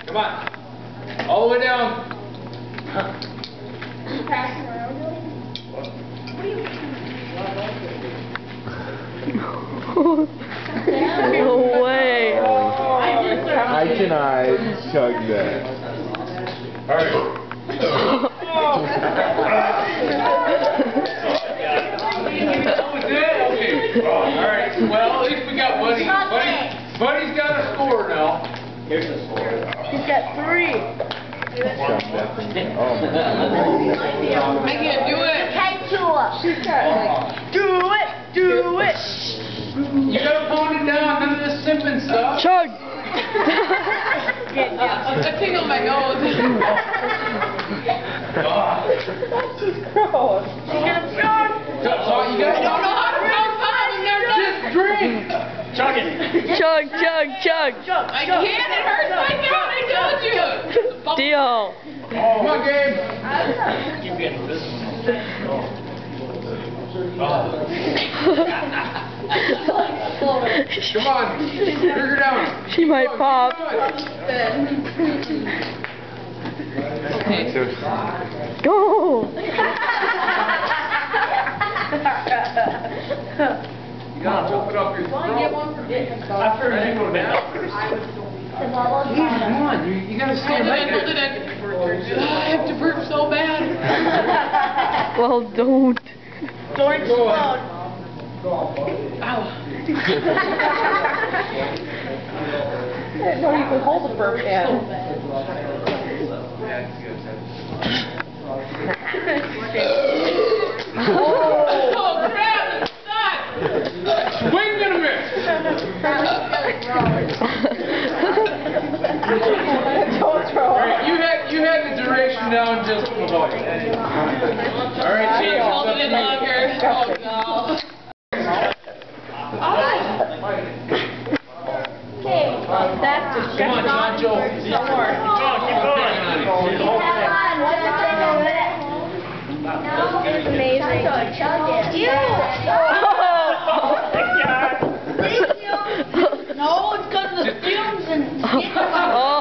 Come on. All the way down. No way. I cannot chug that. Alright. Alright, well at least we got Buddy. Buddy's got a score now. Here's the score. He's got 3. Chug that thing. Oh my God. I can't do it. She's got like, do it. You gotta phone it down, none of this sipping stuff. Chug. I tingle my nose. She's gross. She's gonna chug. That's all you got. I don't know how to pound pop. I've never done Just drink. Chug it. Chug. I can't. It hurts my throat. I told you. Deal. Come on, Gabe. You get this one. Come on. Figure it out. She might pop. Okay. Go. You gotta jump it up your throat. I've heard people have been out. Come on, you gotta stand Hold right it in. I have to burp so bad. Well, don't. Ow. No, you can hold the burp can. Oh crap! It's stuck. Swing and a miss. Don't throw up. Alright, you had the duration down just a little. Alright, James. Hold it in longer. Oh no. That's Come on, John Joe. Keep going. amazing. No, it's because of the fumes and... Oh.